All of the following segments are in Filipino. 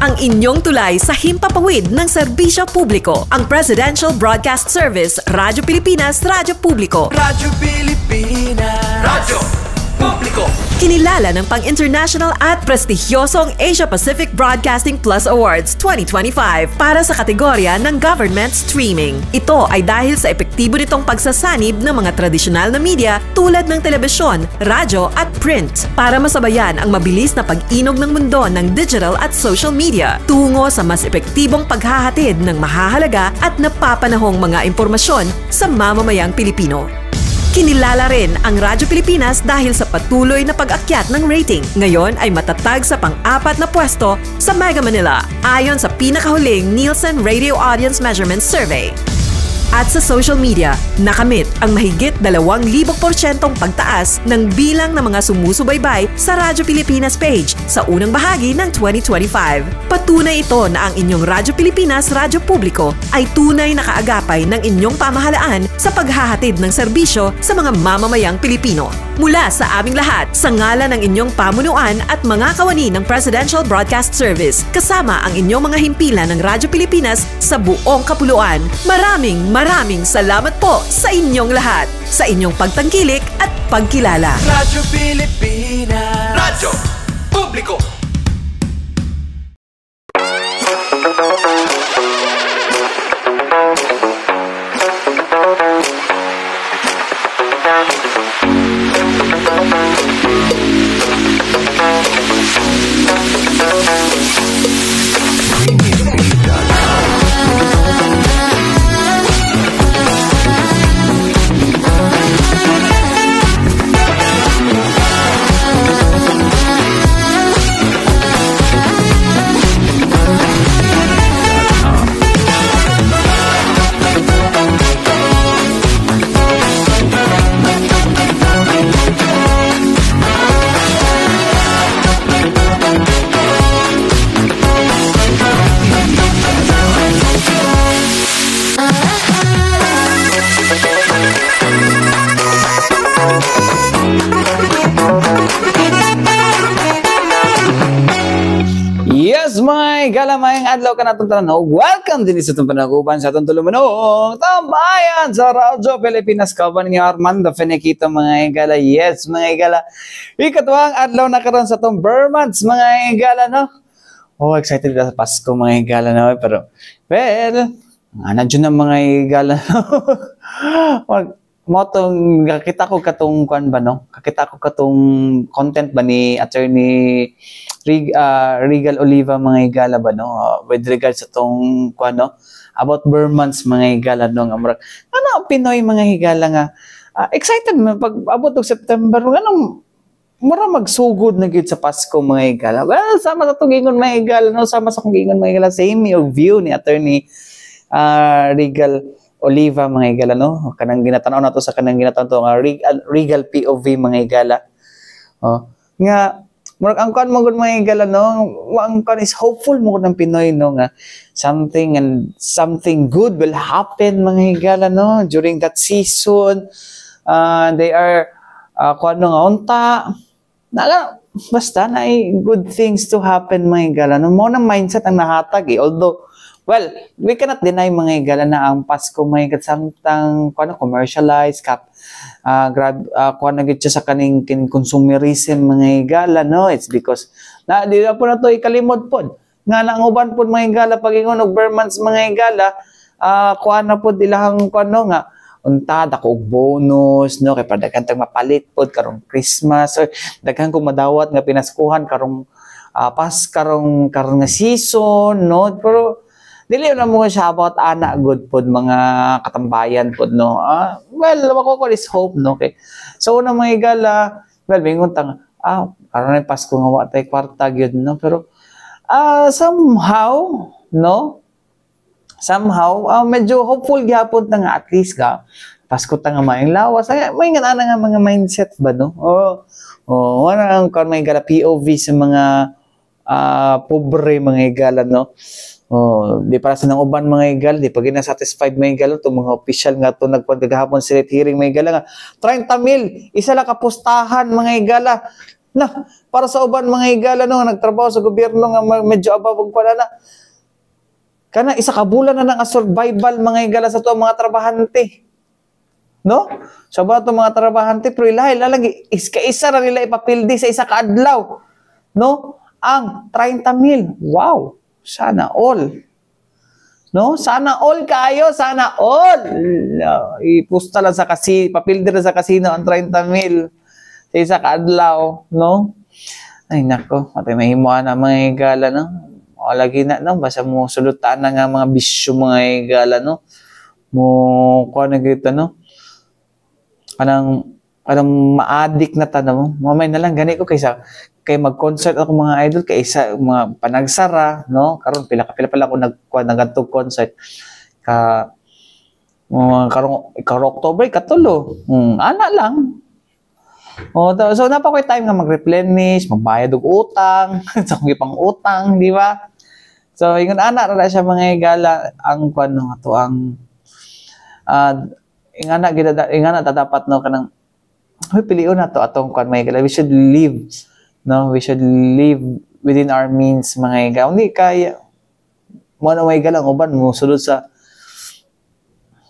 ang inyong tulay sa himpapawid ng serbisyo publiko. Ang Presidential Broadcast Service, Radyo Pilipinas, Radyo Publiko. Radyo Pilipinas. Radyo Publiko. Kinilala ng pang-international at prestigyosong Asia Pacific Broadcasting Plus Awards 2025 para sa kategorya ng Government Streaming. Ito ay dahil sa epektibo nitong pagsasanib ng mga tradisyonal na media tulad ng telebisyon, radyo at print para masabayan ang mabilis na pag-inog ng mundo ng digital at social media tungo sa mas epektibong paghahatid ng mahahalaga at napapanahong mga impormasyon sa mamamayang Pilipino. Kinilala rin ang Radyo Pilipinas dahil sa patuloy na pag-akyat ng rating. Ngayon ay matatag sa pang-4 na pwesto sa Mega Manila ayon sa pinakahuling Nielsen Radio Audience Measurement Survey. At sa social media, nakamit ang mahigit 2,000% pagtaas ng bilang ng mga sumusubaybay sa Radyo Pilipinas page sa unang bahagi ng 2025. Patunay ito na ang inyong Radyo Pilipinas, Radyo Publiko ay tunay na kaagapay ng inyong pamahalaan sa paghahatid ng serbisyo sa mga mamamayang Pilipino. Mula sa aming lahat, sa ngalan ng inyong pamunuan at mga kawani ng Presidential Broadcast Service, kasama ang inyong mga himpilan ng Radyo Pilipinas sa buong kapuluan. Maraming salamat po sa inyong lahat, sa inyong pagtangkilik at pagkilala. Radyo Pilipinas. Radyo Publiko. Galamay ang adlaw ka natong tanaw. Welcome din sa itong panaguban sa itong tulumanong tambayan sa Radyo Pilipinas. Kauban niyo Armando Fenekito mga igala. Yes mga igala. Ikatuwang adlaw na karon sa itong Burmans mga igala no. Oh excited ka sa Pasko mga igala no. Pero well, nandiyan ang mga igala no. Motong kakita ko katong kuan ba no? Kakita ko katong content ba ni Attorney Regal Oliva mga igala ba no? With regards sa tong kuan no? About Burmans mga igala no nga ano Pinoy mga igala nga excited man pag abot og September ganong mura magsugod na gyud sa Pasko mga igala. Well, sama sa tugingon mga igala no, sama sa tugingon mga igala same yung view ni Attorney Regal Oliva mga igala no, kanang ginatanaw nato sa kanang ginatanaw to nga Regal POV mga igala. Oh, nga murag ang kan mo gud mga igala no, ang kan is hopeful mo ng Pinoy no nga something good will happen mga igala no during that season. They are kuno nga unta basta na good things to happen mga igala no, mo na mindset ang nahatag although well, we cannot deny mga igala na ang Pasko may samtang commercialized kuan gid siya sa kaning consumerism mga igala no. It's because na di na po na to ikalimot pod nga ang uban pod mga igala pagingon og Burmans mga igala kuan na pod ilahang kuan no nga unta dako og bonus no kay padagan tag mapalit pod karong Christmas or daghan kog madawat nga pinaskuhan karong karong nga season no. Pero dili na mo siya about ana good pod mga katambayan pod no. Well, wako ko is hope no kay. So una mga igala, well bingon tang karon ay Pasko nga wa tay kwarta gyud no pero somehow medyo hopeful gyapon ta nga at least ka Pasko ta nga maayong lawas. May nga nga mga mindset ba no? Wala ang kon may igala POV sa mga pobre mga igala no. Di para sa nang uban mga igala, di pa gina-satisfied mga igala, itong mga official nga ito nagpagkagahapon Senate hearing mga igala nga, 30,000, isa lang kapustahan mga igala, Na, para sa uban mga higala no, nagtrabaho sa gobyerno nga medyo above og kuan na. Kana isa ka bulan na nga survival mga higala sa tuwa mga trabahante. No? So ba to mga trabahante pero ilahi lagi isa ra nila ipapildi sa isa ka adlaw. No? Ang 30,000. Wow. Sana all. No? Sana all kayo, sana all. Ipusta lang sa papildi na sa kasino ang 30,000 sa isa ka adlaw, no? Ay nako, matay mahimuan na mga higala no. O lagi na no, basta mo sulutan na nga mga bisyo mga higala no. Mo kuan na gito no. Kanang ma-addict na tanong mo. Mamay na lang gani ko kaysa kay mag-concert ako mga idol kay isa mga panagsara no. Karon pila pala ako nagkuan concert ka karong October katulo. Ana lang. So napakoy time nga mag-replenish, magbayad og utang, sa kung pang utang, di ba? So ingon ana ra siya mga higala ang kuan no ato ang ingana dapat no kanang pilion na to atong kuan mga higala. We should live no, we should live within our means mga higala. Hindi kaya mo na mga higala uban mo sulod sa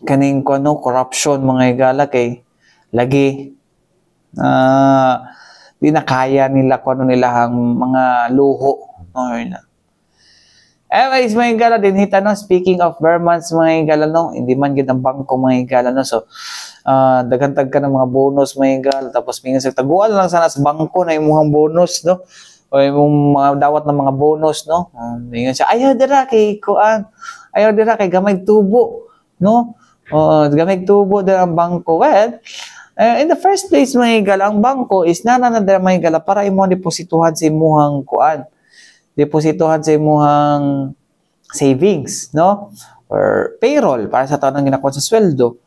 kaning kuan no corruption mga higala kay lagi di na kaya nila kung ano nila ang mga luho. Anyways, mga higala, din hita no, speaking of Vermonts, mga higala no, hindi man gid ang bangko mga higala no, so dagantag ka ng mga bonus mga higala, tapos mingan sa taguan lang sana sa bangko na imong bonus no, o imong mga dawat ng mga bonus no, mingan siya ayaw dira kay kuan, ayaw dira kay gamay tubo no, gamay tubo dira ang bangko. Well, in the first place mga higala, ang bangko is nananadara mga higala para imo deposituhan sa imuhang kuan, deposituhan sa imuhang savings, no? Or payroll para sa taon ng ginakuha sa sweldo,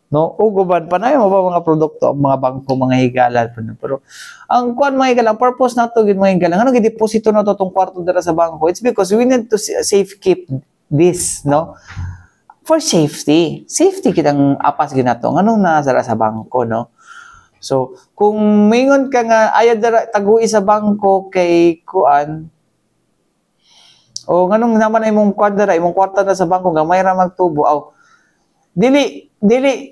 no? Uguban pa na yung mga produkto ang mga bangko mga higala. Pero ang kuan mga higala, ang purpose nato gid mga higala, ano gideposito na to tong kwarto dira sa bangko? It's because we need to safe keep this, no? For safety. Safety kitang apas ginato. Anong nasa sa bangko, no? So, kung mingon ka nga ayaw dara tagui sa bangko kay kuan, o nganong naman imong kwadra, imong kwarta na sa bangko gamay ra magtubo, aw dili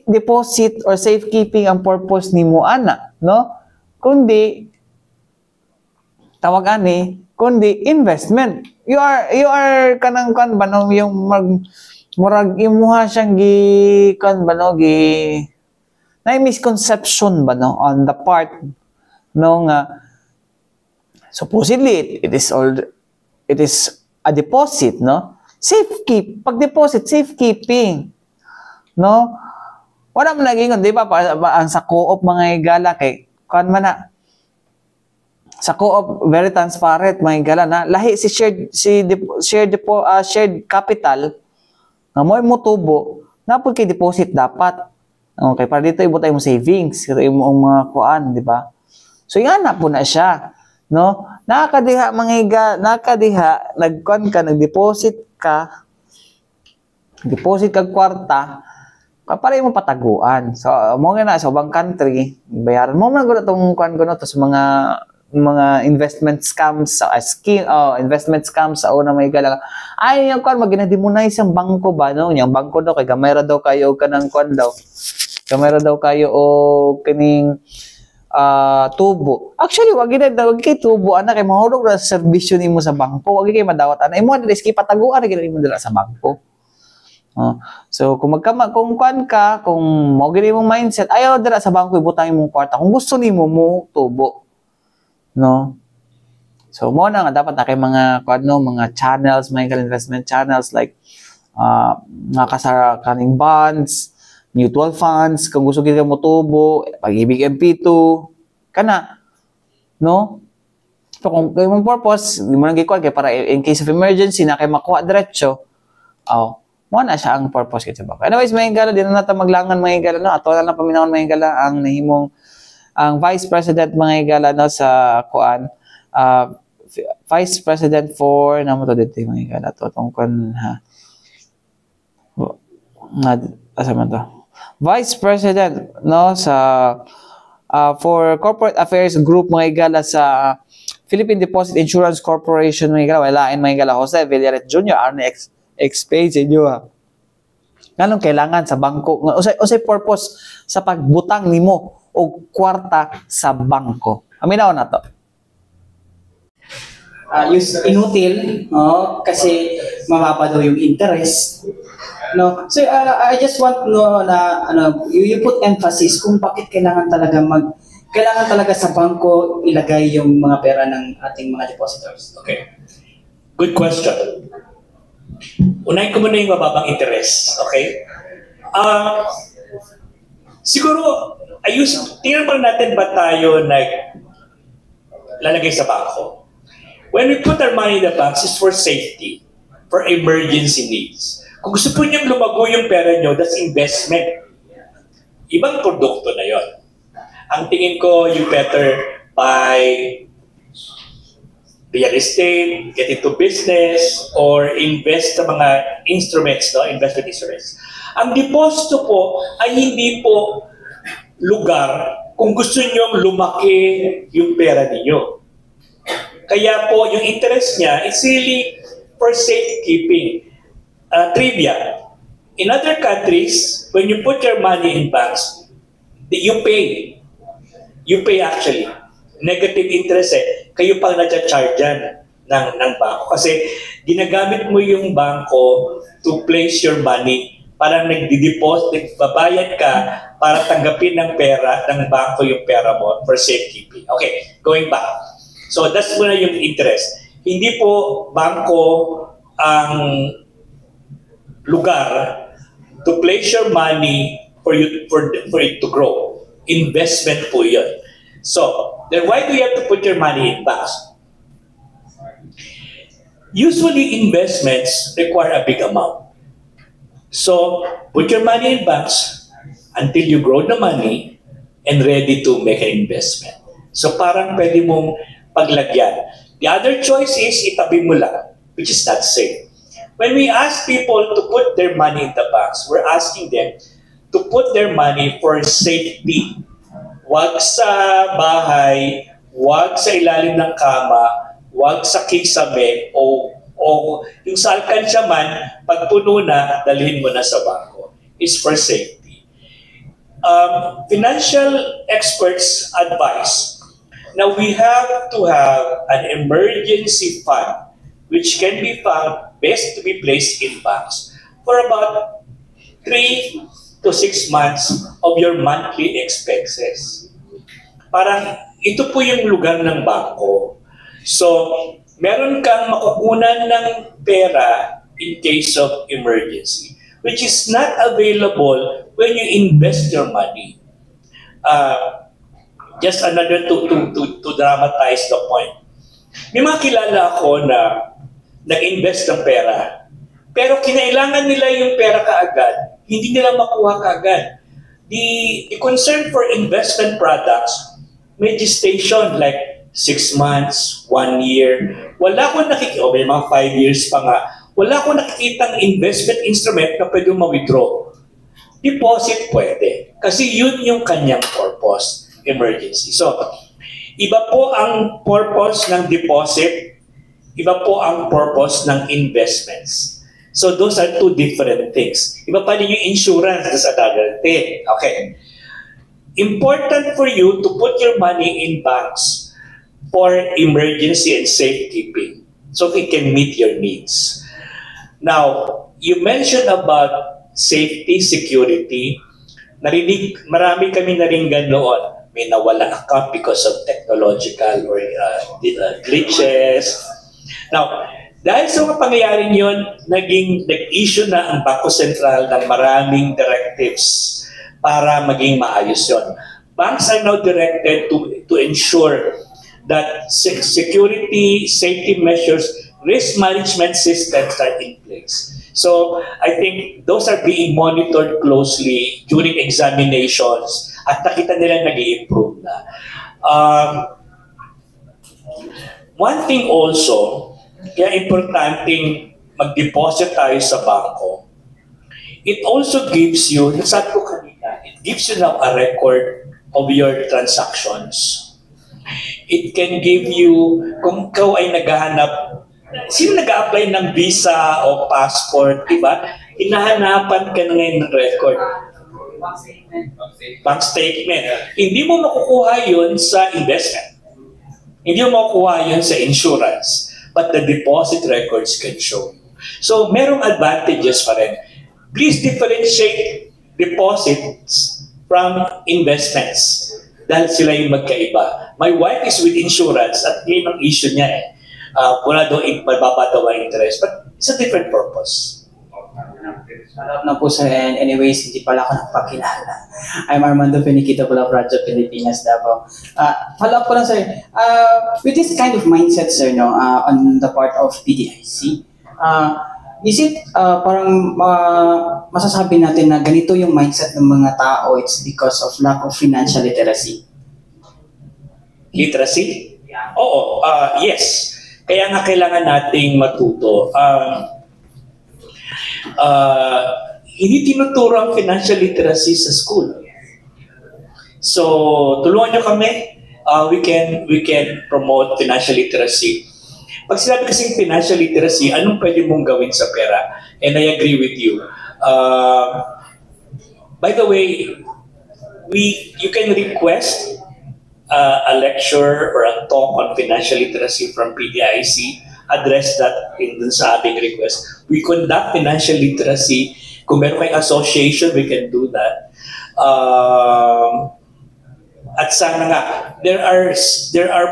deposit or safekeeping ang purpose nimo ana, no? Kundi tawag ani, kundi investment. You are kanang kan ba no, yung murag imuha siyang gi kan ba no, gi na misconception ba no on the part no nga supposedly it is a deposit, no? Pag deposit, safekeeping. No? Wala man naging, di ba, ang sa co-op mga higala kay, kuan man na, sa co-op, very transparent mga higala na, lahi si shared capital, na mo tubo, napod kay deposit dapat. Okay, para dito ibutay mo savings, imong mga kuan, di ba? So, yan na po na siya. No? Nakadiha mga higa, nagkuan ka, nagdeposit ka, deposit kag kwarta, para mo pataguan. So, mo nga na sa ubang country, bayaran mo na gud tong kuan kuno to sa mga investment scams sa investment scams sa una may gala. Ay yung kuan maginadimonize ang bangko ba no? Yung bangko daw kay gamay ra daw kayo kanang kuan daw. Gamay ra daw kayo o kining tubo. Actually, wag kay tubo ana kay mahulog ra sa serbisyo nimo sa bangko. Wag kay madawat ana. Imo riski pataguan gyud imo dira sa bangko. So kung kuan ka, kung mo gyud imong mindset, ayaw dira sa bangko ibutang imong kwarta. Kung gusto nimo mo tubo. No? So mo na nga dapat na kay mga kuan no, mga channels, mga investment channels like mga kasara kaning bonds, mutual funds, kung gusto kita mo tubo, Pag-ibig MP2, kana, no? So, kung kayo mong purpose, hindi mo nang gikuha, kaya para in case of emergency, na kayo makuha diretso, mo na siya ang purpose kita ba. Anyways, mga higala, di na natin maglangan mga higala, no? Ato na lang paminahon mga higala, ang nahimong, ang Vice President mga higala, no, sa kuan, Vice President for, namo to dito mga higala, to, itong kuan, asa man to? Vice President no sa For corporate affairs group mga higala sa Philippine Deposit Insurance Corporation mga higala, walain mga higala, Jose Villaret Jr. Arne explain sa inyo ha. Nganong kailangan sa bangko, usay purpose sa pagbutang nimo og kwarta sa bangko. Aminaw na to. Inutil, no? Kasi mababa daw yung interest. No? So I just want na you put emphasis kung bakit kailangan talaga sa bangko ilagay yung mga pera ng ating mga depositors. Okay. Good question. Unahin ko muna yung mababang interest, okay? Siguro tingnan pa natin ba tayo lalagay sa bangko. When we put our money in the banks, it's for safety, for emergency needs. Kung gusto po niyong lumago yung pera niyo, that's investment. Ibang produkto na yon. Ang tingin ko, you better buy real estate, get into business, or invest sa mga instruments, no? Investment instruments. Ang deposito po ay hindi po lugar kung gusto niyong lumaki yung pera ninyo. Kaya po, yung interest niya, it's really for safekeeping. Trivia. In other countries, when you put your money in banks, you pay. You pay actually. Negative interest kayo pang na-charge dyan ng bangko. Kasi ginagamit mo yung bangko to place your money. Parang nagdi-deposit, babayad ka para tanggapin ng pera ng bangko yung pera mo for safekeeping. Okay, going back. So that's muna yung interest. Hindi po bangko ang lugar to place your money for it to grow. Investment po yun. So, then why do you have to put your money in banks? Usually investments require a big amount. So, put your money in banks until you grow the money and ready to make an investment. So, parang pwede mong paglagyan. The other choice is itabi mo lang, which is not safe. When we ask people to put their money in the banks, we're asking them to put their money for safety. Wag sa bahay, wag sa ilalim ng kama, wag sa kisame, o yung sa alkansya man, pag puno na, dalhin mo na sa bangko. It's for safety. Financial experts advise now we have to have an emergency fund which can be found best to be placed in banks for about 3 to 6 months of your monthly expenses. Parang ito po yung lugar ng bangko. So, meron kang makukunan ng pera in case of emergency, which is not available when you invest your money. Just another to dramatize the point. May mga kilala ako na nag-invest ng pera, pero kinailangan nila yung pera kaagad, hindi nila makuha kaagad. The concern for investment products may gestation like 6 months, 1 year. Wala akong nakikita, may mga 5 years pa nga, wala akong nakikitang investment instrument na pwede ma-withdraw. Deposit pwede, kasi yun yung kanyang purpose, emergency. So, iba po ang purpose ng deposit, iba po ang purpose ng investments. So those are two different things. Iba pa din yung insurance, that's another thing. Okay. Important for you to put your money in banks for emergency and safekeeping so it can meet your needs. Now, you mentioned about safety, security. Marami kami naringgan noon. May nawala account because of technological or glitches. Now, dahil sa mga pangyayaring yun, nag-issue na ang Bangko Sentral ng maraming directives para maging maayos yun. Banks are now directed to ensure that security, safety measures, risk management systems are in place. So, I think those are being monitored closely during examinations at nakita nila nag-i-improve na. One thing also, kaya importanteng mag-deposit tayo sa bangko, it also gives you, sabi ko kanina, it gives you now a record of your transactions. It can give you, kung ikaw ay naghahanap, sino nag-a-apply ng visa o passport, diba? Hinahanapan ka na ngayon ng record. Bank statement. Hindi mo makukuha yun sa investment. Hindi mo makukuha yun sa insurance. But the deposit records can show. So, merong advantages pa rin. Please differentiate deposits from investments. Dahil sila yung magkaiba. My wife is with insurance at yun ang issue niya eh. Wala daw mababa daw ang interest. But it's a different purpose. Follow up na po sir, and anyways, hindi pala ako nagpakilala. I'm Armando Finiquito pala of Radyo Pilipinas Davao. Follow up ko lang sir, with this kind of mindset sir, no, on the part of PDIC, is it parang masasabi natin na ganito yung mindset ng mga tao, it's because of lack of financial literacy? Literacy? Oo, yes. Kaya nga kailangan nating matuto. Hindi tinuturo ang financial literacy sa school. So, tulungan nyo kami. We can promote financial literacy. Pag sinabi kasing financial literacy, anong pwede mong gawin sa pera? And I agree with you. By the way, you can request a lecture or a talk on financial literacy from PDIC. Address that in sa ating request. We conduct financial literacy. Kung meron kayong association, we can do that. At sana nga, there are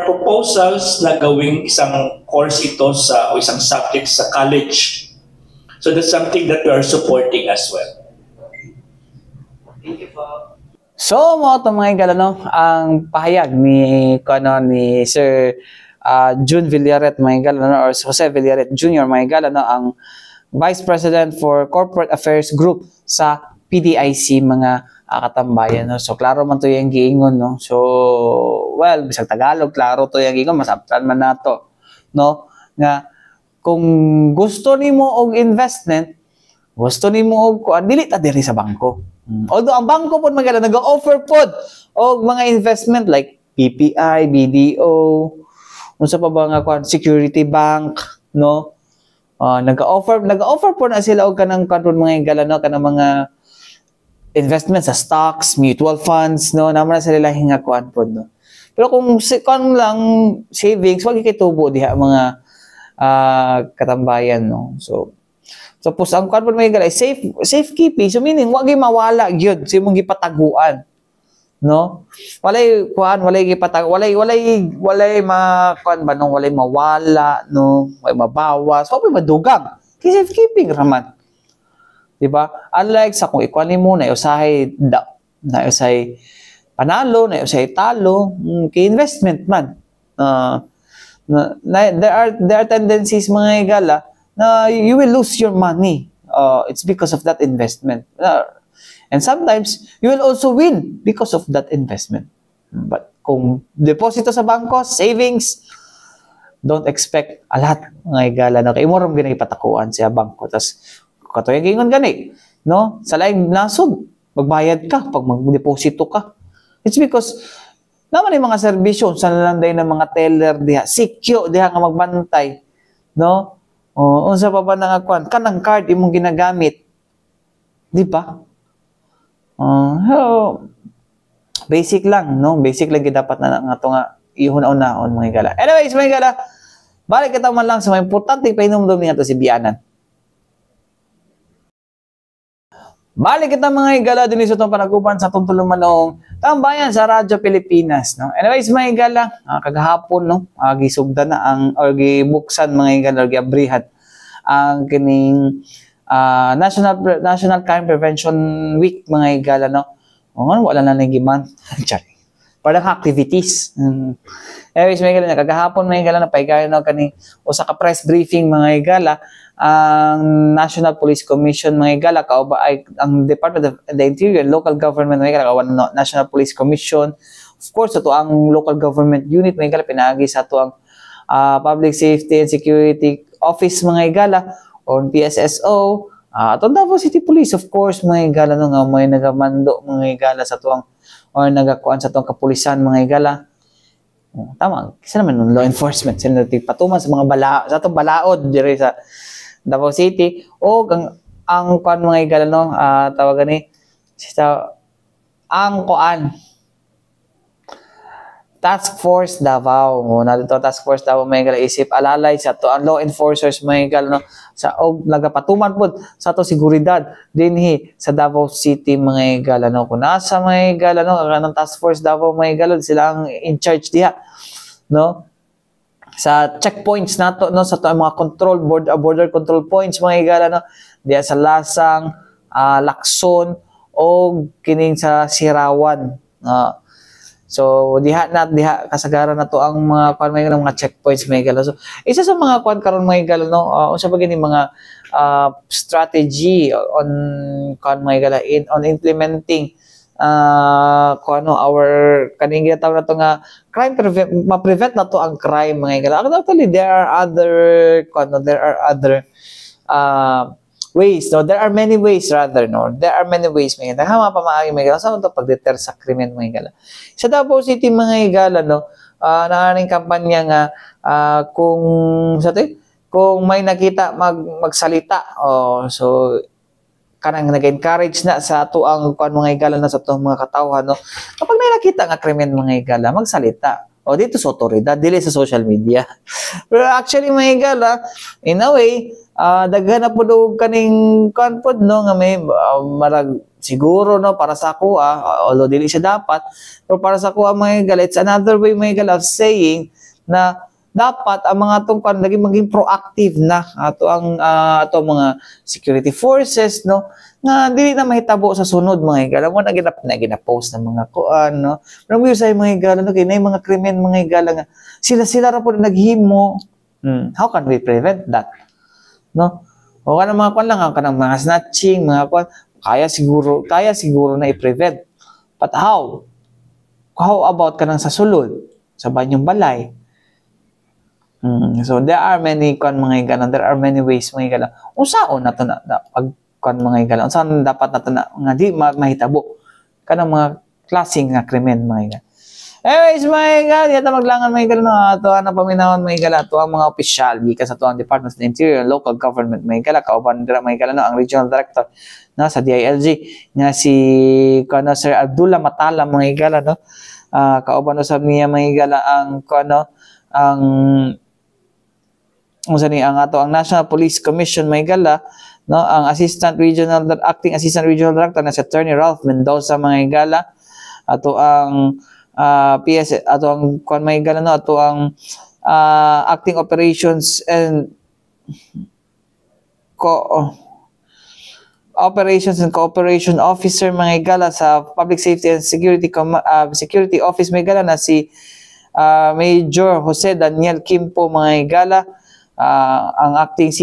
proposals na gawing isang course ito o isang subject sa college. So that's something that we are supporting as well. Thank you po. So, mga galano, ang pahayag ni Sir June Villaret, mga galano, or Jose Villaret Jr., mga galano, ang Vice President for Corporate Affairs Group sa PDIC, mga katambayan. No? So, klaro man to yung giingon. No? So, well, bisag Tagalog, klaro to yung giingon, masabtan man na to. No? Nga, kung gusto nimo og investment, gusto nimo og dili ta diri sa bangko. Although ang bangko po magala nag-offer pod og mga investment like PPI, BDO, unsa pa ba nga security bank, no? Nag-offer po na sila og kanang karon mga galano kanang mga investment sa stocks, mutual funds, no? Naman na sila hinga kuan pod, no. Pero kung lang savings, wag ikitubo diha mga katambayan, no. So tapos ang kuan pod may galay safekeeping, so meaning wag mawala gyud sa imong gipataguan, no. Walay gipatag, walay makuan ba nung walay mawala, no, walay mabawas, walay madugag. Kay safekeeping raman, di ba? Unlike sa kung ikuan nimo na usahay panalo, na usahay talo, kay investment man. There are tendencies mga igala na you will lose your money. It's because of that investment. And sometimes, you will also win because of that investment. But kung deposito sa bangko, savings, don't expect a lot mga igala. No? Kaya mo rin ginagipatakuan siya bangko. Tapos, katoy gingon gani. No? Sa laing nasod, magbayad ka pag magdeposito ka. It's because naman yung mga serbisyo, sa nalanday ng mga teller diha, sikyo diha nga magbantay. No? Unsa pa ba nga kwan? Kanang card imong ginagamit. Di ba? Basic lang, no? Basic lang dapat na nga ito nga ihuna-unahon mga igala. Anyways, mga igala, balik kita man lang sa mga importante painom-dumi nga ito si Bianan. Balik kita mga igala din sa itong panagupan sa itong tulumanong tambayan sa Radyo Pilipinas. No? Anyways, mga igala, kagahapon, no? Gisugda na ang, or gibuksan mga igala, or giabrihan ang kining National Crime Prevention Week, mga igala, no? Wala na nagiman. Parang activities. Anyways, mga igala, kagahapon, mga igala, napaigayon na kani o sa ka-press briefing, mga igala, ang National Police Commission, mga igala, kauba ay ang Department of the Interior, Local Government, mga igala, kauba National Police Commission. Of course, ito ang Local Government Unit, mga igala, pinagi sa ito ang Public Safety and Security Office, mga igala, or PSSO, Atong Davao City Police, of course, mga higala no, nga may nagamando mga higala sa tuwang or nagakuan sa tuwang kapulisan mga higala. Tama, kasi naman ng law enforcement sila patuman sa mga sa itong balaod dire sa Davao City o ang kuan mga higala no, tawagan ni ang kuan Task Force Davao. Natin to Task Force Davao may higala isip alalay sa to ang law enforcers may higala no sa og nagapatuman pud sa to seguridad dinhi sa Davao City mga higala no kun asa mga higala no kanang Task Force Davao mga higala sila ang in charge diha no sa checkpoints nato no sa to mga control border control points mga higala no diha sa Lasang, Lacson o kining sa Sirawan. So diha kasagaran na to ang mga kuan mga checkpoints may higala. So isa sa mga kuan karon mga higala no unsa ba gini mga strategy on kuan mga higala on implementing our kaning gitawag na to nga crime ma-prevent na to ang crime mga higala. Actually there are other ways, no? There are many ways rather, no? There are many ways mga higala. Hama pa maagi mga higala. Saan ito pag-deter sa krimen mga higala? Sa Davao City mga higala, no? Nakaring kampanya nga kung may nakita magsalita, so kanang nag-encourage na sa ato ang mga higala na sa itong mga katawhan, no? Kapag may nakita nga krimen mga higala, magsalita. O dito sa otoridad, dili sa social media. Pero actually mga higala, in a way, daghan na po daw kaning konpod no nga may marag siguro no para sa ako although dili siya dapat pero para sa ako mga higala, it's another way mga higala of saying na dapat ang mga tungkan maging proactive na ato mga security forces no nga dili na mahitabo sa sunod mga higala mo na gina-post ng mga kuan no pero mo sa mga higala no kay nay mga krimen mga higala nga sila ra po naghimo. How can we prevent that? No? O kanang mga kuan lang kanang mga snatching, mga kuan kaya siguro na i-prevent. But how? How about kanang sa sulod sa banyong balay? So there are many kuan mga higala, there are many ways mga higala. Unsaon nato na pag kuan mga higala? Unsaon dapat nato na nga di mahitabo kanang mga klaseng nga krimen mga higala. Anyways, mga higala, yata maglangan mga higala na ito ang paminahon mga higala, ito ang mga opisyal, gikas ito ang Department of the Interior, Local Government mga higala, kauban dira mga higala, no, ang Regional Director no, sa DILG, nga si Sir Abdullah Matala mga higala, no, kauban usab niya mga higala ang ang ato ang National Police Commission mga higala, no, ang Acting Assistant Regional Director na si Attorney Ralph Mendoza mga higala, ato ang PS ato ang kuan may higala no ato ang acting operations and cooperation officer mga higala sa Public Safety and Security Office mga higala na si Major Jose Daniel Kimpo mga higala, ang acting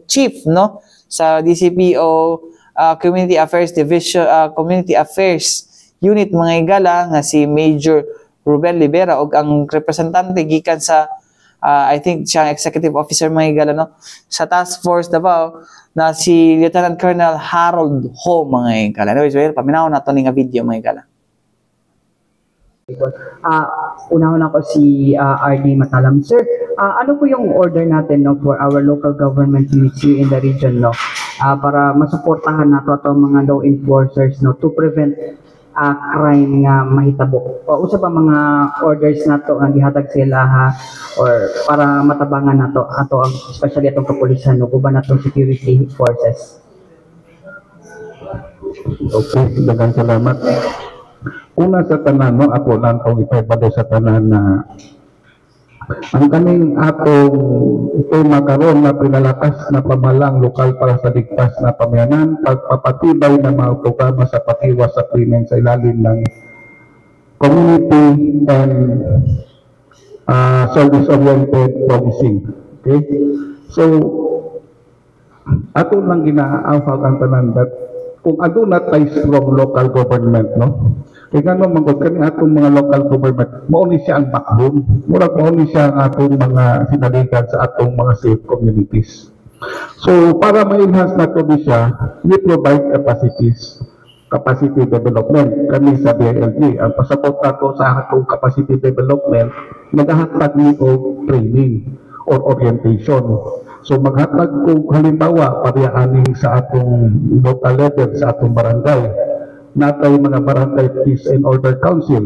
chief no sa DCPO Community Affairs Division, Community Affairs Unit mga higala nga si Major Ruben Libera og ang representante gikan sa I think siyang executive officer mga higala no sa Task Force Davao na si Lieutenant Colonel Harold Ho mga higala. Anyways, paminahon nato ni nga video mga higala. Una ko si RD Matalam. Sir, ano po yung order natin no for our local government units here in the region no para masuportahan nato atong mga law enforcers no to prevent crime nga mahitabo? O usa ba mga orders nato nga gihatag sila or para matabangan nato ato especially atong kapulisan no uban natong security forces? Okay, daghang salamat. Una sa tanan no ako lang ang ipabado sa tanan na ang kaning atong tema karon na pinalakas na pamalang lokal para sa ligtas na pamayanan, pagpapatibay ng mga programa sa patiwas sa krimen sa ilalim ng community and service-oriented policing. Okay? So, ato lang ginaawag ang tanan that kung aduna tayo from local government, no? Kaya nga mangod kani atong mga local government, mauni siya ang backbone. Murag mauni siya ang atong mga sinaligan sa atong mga safe communities. So, para ma-enhance na ito siya, we provide capacity development. Kami sa DILG, ang pasapot nato sa atong capacity development, naghahatag ni o training or orientation. So, maghatag ko halimbawa, pariyaaning sa atong local level, sa atong barangay, natay mga barangay peace and order council.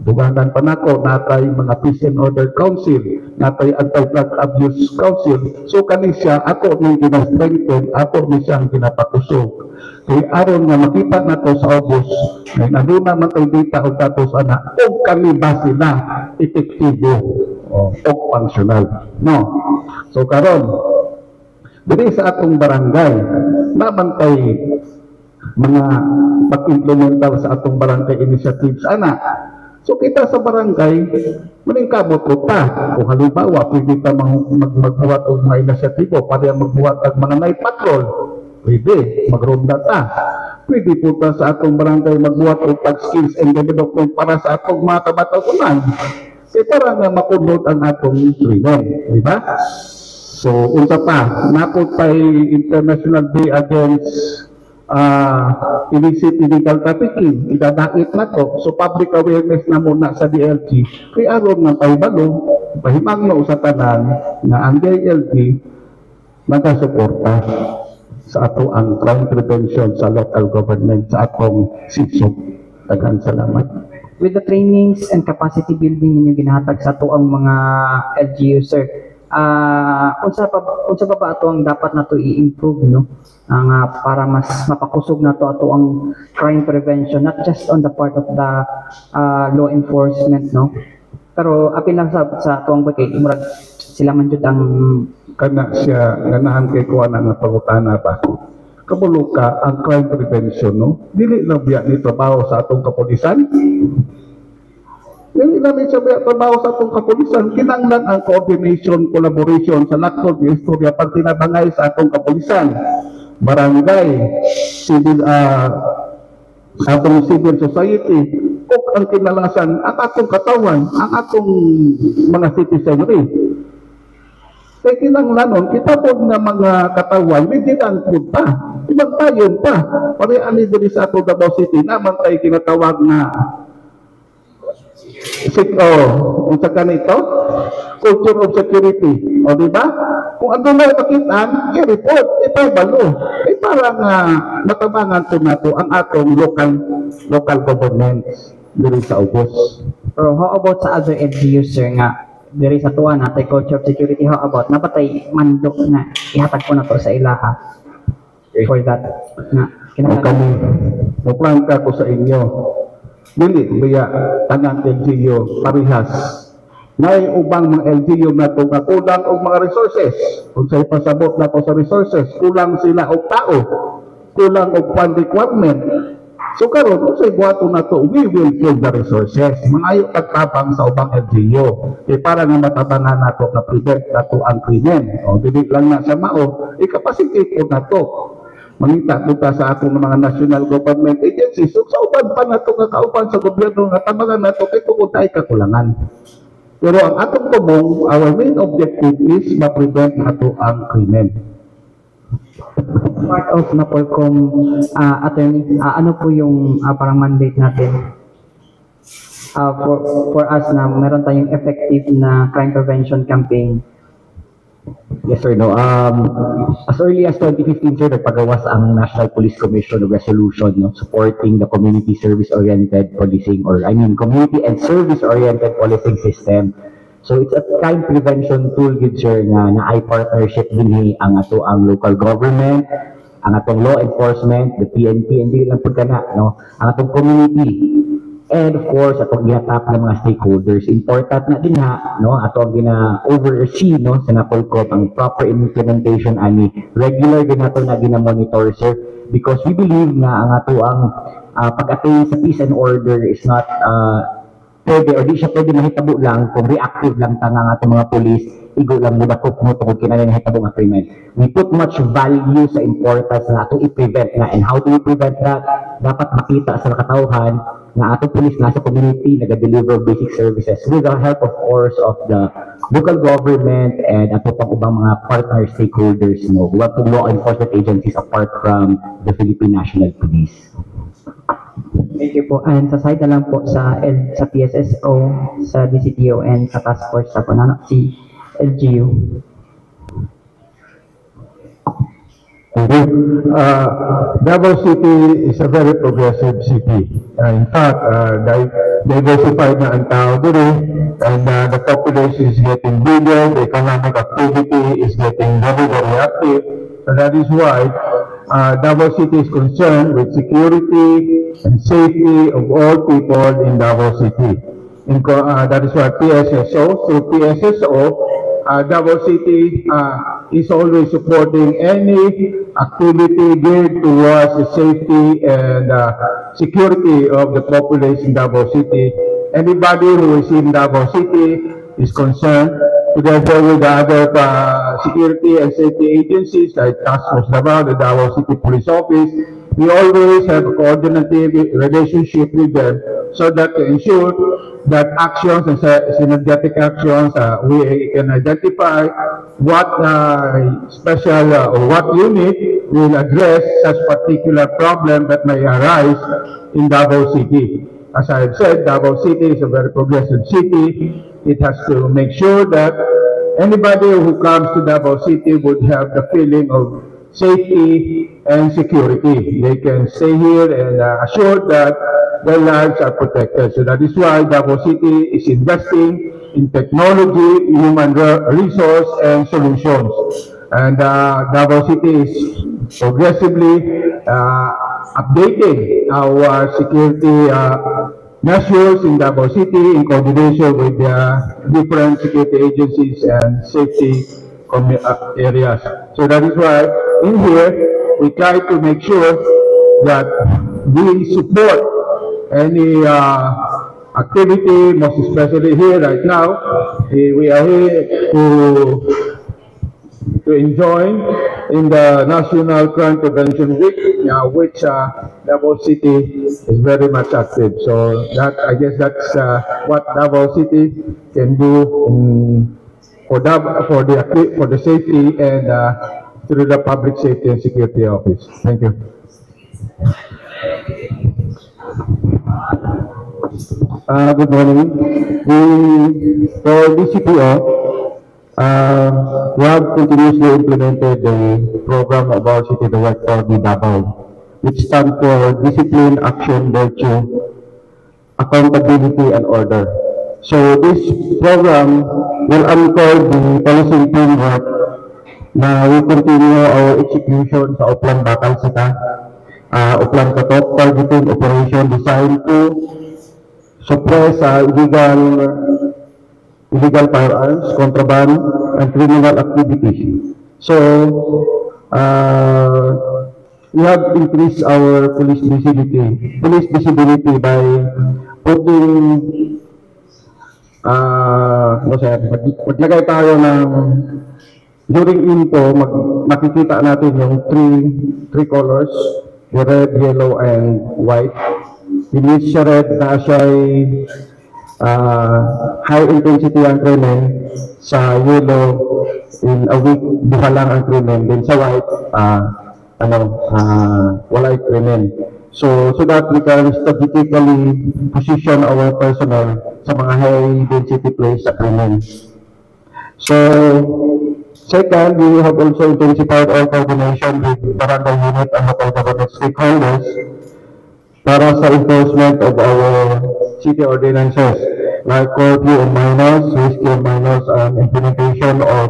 Duganan pa nako, natay mga peace and order council, natay anti-drug abuse council. So kani siya, ako ni gina-strengthen, ako ni siyang ginapatusog. Kaya aron nga makita nato sa August, may naduna man tayo data o datos ana, o kami ba sila epektibo o functional. No? So karon, diri sa atong barangay, nabantay mga pag-implemental sa atong barangay initiatives ana. So kita sa barangay, maningkamot ko ta. Kung halimbawa, pwede ta magbuhat o mga inisyatibo, para magbuhat ang mga night patrol, pwede, magronda ta. Pwede po ta sa atong barangay magbuhat o pag-skills and development para sa atong mga kabatakunan. Para nga makunod ang atong training, di ba? So, unsa pa, napot tayo International Day Against illicit illegal trafficking, idadait na to. So public awareness na muna sa DLG, kaya aron ng paibalo, pahimangno sa tanan na ang DLG magasuporta sa ato ang crime prevention sa local government sa atong sisok. Daghang salamat. With the trainings and capacity building ninyo ginahatag sa ato ang mga LGU, sir, unsa pa ba ato ang dapat nato i-improve, no? Para mas mapakusog na to ato ang crime prevention, not just on the part of the law enforcement, no? Pero apil lang sa ato ang bagay, murag sila man jud ang kana siya ganahan kay kuha na nga pangutana pa. Kabulo ka ang crime prevention, no? Dili lang biya ni trabaho sa atong kapulisan. Dili lang ni trabaho sa atong kapulisan. Kinahanglan ang coordination, collaboration sa laktod ng istorya pag tinabangay sa atong kapulisan, barangay, atong civil society, o ang kinalasan, ang atong katawan, ang atong mga citizenry. Kaya kinanglanon, kita po nga mga katawan, may dinangkod pa, ibang tayo pa. Pariani din sa ato Davao City, naman tayo kinatawag na unsa ganito? Culture of security. O diba? Kung ano na makitaan, i-report, ipabalo. Parang matabangan po nato ang atong local government diri sa August. Pero how about sa other LGUs, sir, nga diri sa tuwa natay culture of security, how about napatay mandok na ihatag ko na to sa ilaha for that na kinahanglan mo ko sa inyo. Dili biya tanang LGU parihas. Nay ubang mga LGU na to nga kulang og mga resources. Kung sa ipasabot na ko sa resources, kulang sila og tao, kulang og fund requirement. So karon kung sa ibuhato na to, we will fill the resources. Mangayo pagtabang sa ubang LGU. Para nga matabangan nato na prevent nato ang krimen. O dili lang na sa mao, i-capacitate po nato. Mangita kita sa atong mga national government agencies. So sa uban pa nato nga kauban sa gobyerno nga tabangan nato kay kung tay kakulangan. Pero ang atong tumong, our main objective is ma-prevent nato ang krimen. Part of Napolcom, attorney, ano po yung parang mandate natin for us na meron tayong effective na crime prevention campaign? Yes sir, no. As early as 2015 sir, nagpagawas ang National Police Commission of resolution, no, supporting the community service-oriented policing, or community and service-oriented policing system. So it's a crime prevention tool gid sir na ay partnership dinhi ang ato ang local government, ang atong law enforcement, the PNP, and di lang pud kana, no, ang atong community. And of course, atong gihatap ng mga stakeholders. Important na din ha, no, atong gina-oversee, no, sa Napolcom ang proper implementation ani regular din nato na gina-monitor sir, because we believe na ang ato ang pag-attain sa peace and order is not pwede, or di siya pwede mahitabo lang kung reactive lang tanga ang atong mga police. igo lang muna ko kung tungkol kinahanglan hitabo nga krimen. We put much value sa importance na atong i-prevent na, and how do we prevent that? Dapat makita sa nakatauhan na atong police nasa community nag-deliver basic services with the help, of course, of the local government and ato pang ubang mga partner stakeholders, no, what law enforcement agencies apart from the Philippine National Police. Thank you po. And sa side na lang po sa PSSO, sa DCTO, and sa task force sa po na si LGU. Davao City is a very progressive city. In fact, diversified na ang tao dito, and the population is getting bigger, the economic activity is getting very, very active. So that is why Davao City is concerned with security and safety of all people in Davao City. That is why PSSO, through PSSO, Davao City is always supporting any activity geared towards the safety and security of the population in Davao City. Anybody who is in Davao City is concerned, together with the other security and safety agencies like Task Force Davao, the Davao City Police Office. We always have a coordinative relationship with them so that to ensure that actions and synergetic actions, we can identify what special or what unit will address such particular problem that may arise in Davao City. As I have said, Davao City is a very progressive city. It has to make sure that anybody who comes to Davao City would have the feeling of safety and security. They can stay here and assure that their lives are protected. So that is why Davao City is investing in technology, human resource, and solutions. And Davao City is progressively updating our security measures in Davao City in coordination with the different security agencies and safety areas. So that is why in here we try to make sure that we support any activity, most especially here right now. We are here to enjoy in the National Crime Prevention Week, which Davao City is very much active. So that, I guess that's what Davao City can do for the safety and through the Public Safety and Security Office. Thank you. Good morning. For DCPO, we have continuously implemented the program of our city director, the Davao, which stands for Discipline, Action, Virtue, Accountability, and Order. So this program will unfold the policy framework na we continue our execution sa Uplan Bakal Sita, Uplan Katok, targeting operation designed to suppress illegal firearms, contraband, and criminal activities. So, we have increased our police visibility by putting maglagay tayo ng during info, makikita natin yung three colors, the red, yellow, and white. In which red na siya ay high intensity ang krimen, sa yellow in a week duha lang ang krimen, then sa white wala yung krimen. So that we can strategically position our personnel sa mga high density place sa krimen. So second, we have also intensified our coordination with barangay unit and local government stakeholders para sa enforcement of our city ordinances like curfew on minors, rescue on minors, and implementation of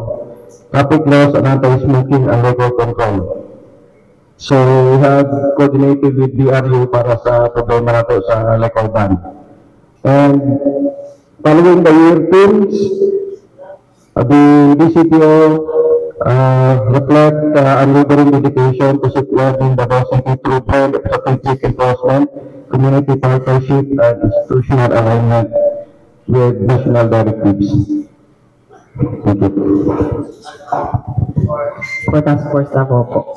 traffic laws and anti-smoking and labor control. So we have coordinated with DRU para sa problema nato sa Lecordan. And following the year themes, the DCPO reflect unwavering dedication to safeguarding the City through strategic enforcement, community partnership, and institutional alignment with national directives. Thank you. For task force staff po.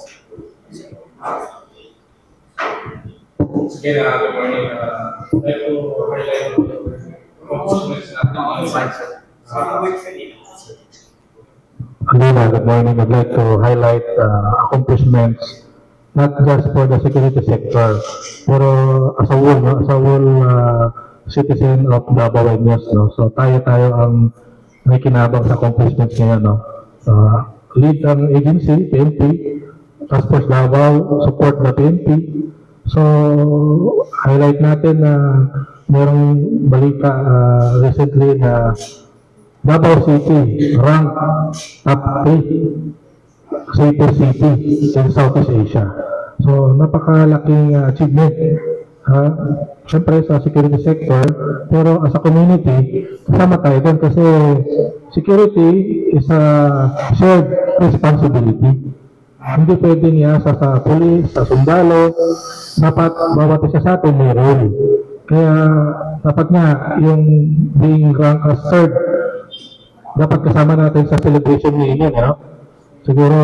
Again, good morning. I'd like to highlight accomplishments natin on Again, good morning. I'd like to highlight accomplishments not just for the security sector, pero as a whole, no? As a whole citizen of Davao and News, no? So tayo ang may kinabang sa accomplishments ngayon, no? Lead ang agency, PNP, Task Force Davao, support the PNP. So, highlight natin na merong balita recently na Davao City ranked top 3 safest city in Southeast Asia. So, napakalaking achievement. Siyempre sa security sector, pero as a community, kasama tayo doon kasi security is a shared responsibility. Hindi pwede niya sa police, sa sundalo, dapat bawat isa sa atin may role. Kaya dapat nga yung being ranked as third, dapat kasama natin sa celebration ngayon, no? Siguro,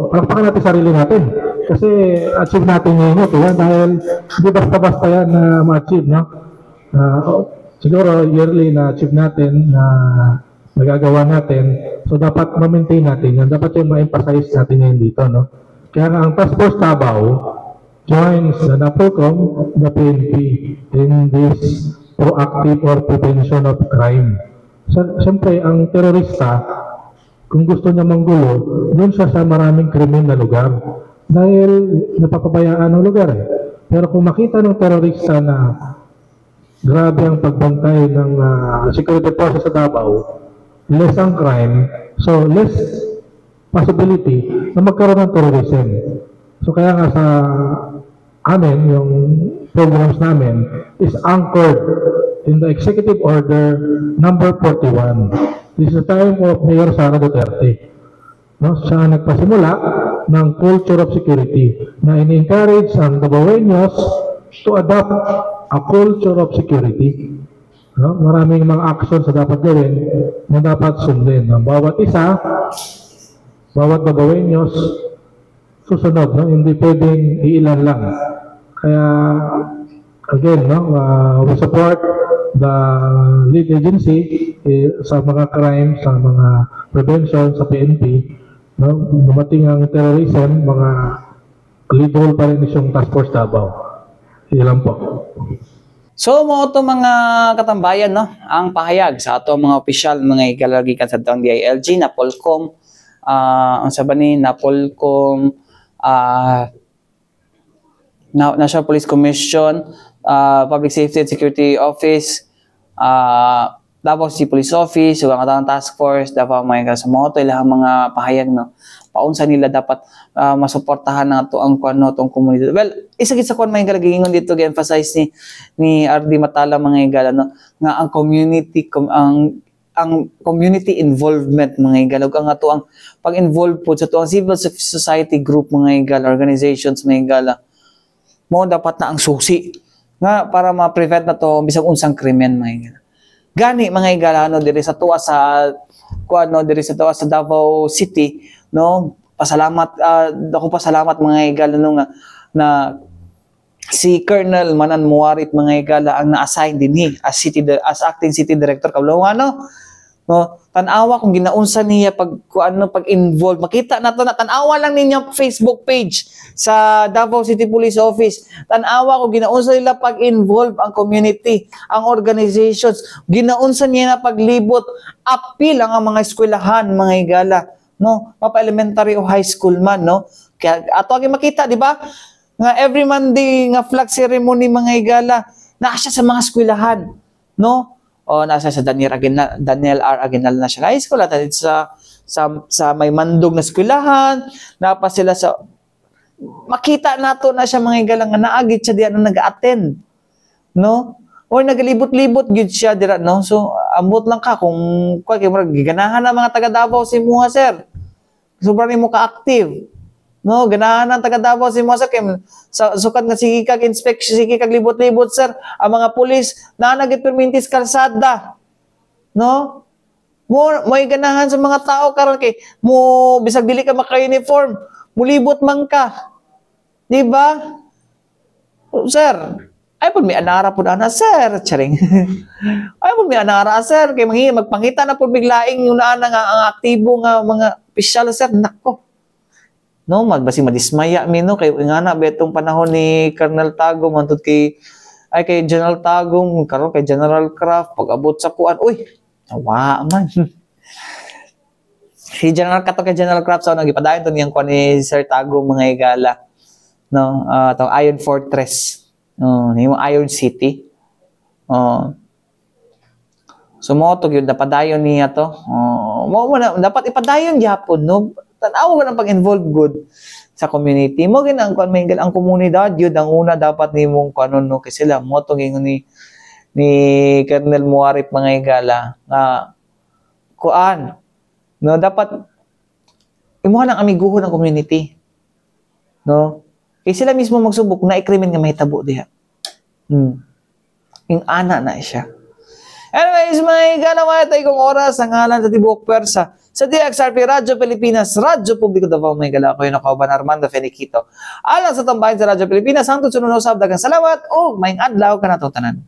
palakpakan natin sarili natin. Kasi achieve natin ngayon ito yan dahil hindi basta-basta yan na ma-achieve, no? Siguro yearly na achieve natin na nagagawa natin. So dapat ma-maintain natin yan. Dapat yung ma-emphasize natin yan dito, no? Kaya nga ang Task Force Davao joins the NAPOLCOM, the PNP in this proactive or prevention of crime. Siyempre, ang terorista, kung gusto niya manggulo, doon siya sa maraming krimen na lugar. Dahil napapabayaan ang lugar eh. Pero kung makita ng terorista na grabe ang pagbantay ng security forces sa Davao, less ang crime, so less possibility na magkaroon ng terrorism. So kaya nga sa amin, yung programs namin is anchored in the Executive Order number 41. This is the time of Mayor Sara Duterte. No? Siya nagpasimula ng culture of security na in-encourage ang Davaoenos to adopt a culture of security. No? Maraming mga actions na dapat gawin na dapat sundin. No? Bawat isa, bawat Davaoenos susunod, no? Hindi pwedeng iilan lang. Kaya again, no, we support the lead agency sa mga crime, sa mga prevention, sa PNP. No? Dumating ang terrorism, mga lead role pa rin isang Task Force Davao. Ilan po. So mo to mga katambayan, no, ang pahayag sa ato mga opisyal mga igalagikan sa taong DILG na Polcom, ang sabani na Polcom, National Police Commission, Public Safety and Security Office, Davao City Police Office, yung ang task force, Davao mga kasamoto, ilang mga pahayag, no, paunsa nila dapat masuportahan na ito ang kuano tong community. Well, isa-git sa kuan mga galagingon dito gi-emphasize ni RD Matala mga igala, no, nga ang community ang community involvement mga igala, ang ato ang pag-involve po sa to ang civil society group mga igala, organizations mga igala, mo dapat na ang susi nga para ma-prevent na to bisag unsang krimen mga igala. Gani mga igala, no, diri sa tuwa sa kuano diri sa tuwa sa Davao City, no, pasalamat ako pasalamat mga igala, no, nga na si Colonel Manan Muarit mga igala ang na-assign dinhi as acting city director kablaw no. No, tan-awa kung ginaunsa niya pag-involve. Makita nato na tan-awa lang ninyo Facebook page sa Davao City Police Office. Tan-awa kung ginaunsa nila pag-involve ang community, ang organizations. Ginaunsa niya na paglibot, appeal ang mga eskwelahan, mga igala, no? Papa-elementary o high school man, no? Kaya ato ang makita, di ba? Nga every Monday nga flag ceremony mga igala, nasa sa mga eskwelahan, no? O nasa sa Daniel R. Aguinaldo National High School at sa may mandog na eskwelahan, napa sila sa makita nato na siya mga igalang nga naagit siya diyan nag-attend, no? O nagalibot-libot gid siya dira, no? So ambot lang ka kung kay giganahan ang mga taga Davao si Muha, sir. Sobrang mo ka-active. No, ganahan ng taga Davao si Muha, sir. Sa sukat nga sige kag inspection, sige kag libot-libot, sir. Ang mga pulis na nagit permintis kalsada. No? May ganahan sa mga tao karon kay mo bisag dili ka maka-uniform, mulibot man ka. Di ba? Sir, ay po may anara po na, sir. Charing. Ay po may anara, sir. Kay magpangita na po biglaing yung na nga ang aktibo nga mga opisyal, sir. Nako. No, magbasi madismaya mi no kay nga na betong panahon ni Colonel Tagum antud kay General Tagum karon kay General Kraft pag-abot sa kuan. Uy, awa man. Si General kato kay General Kraft sa nagipadayon to niyang kuan ni Sir Tagum mga higala. No, tawag Iron Fortress. Yung Iron City. So mo to gyud napadayon niya to. Mo na dapat ipadayon gyapon no. Tanaw ka ng pag-involve good sa community. Mo gin ang ang komunidad yun ang una dapat nimong kanon no kasi sila mo to ni Colonel Muarip mga higala nga kuan no dapat imuha ng amiguho ng community no kasi sila mismo magsubok na ikrimen nga mahitabo diha yung ana na siya. Anyways, may ganawa tayo kong oras ang ngalan sa Tibuok Pwersa sa DXRP Radyo Pilipinas, Radyo Publiko Davao, may gala ko yun ako, Armando Feniquito. Alang sa tambahin sa Radyo Pilipinas, hangtod sunod usab, dagang salamat o may adlaw ka na to tanan.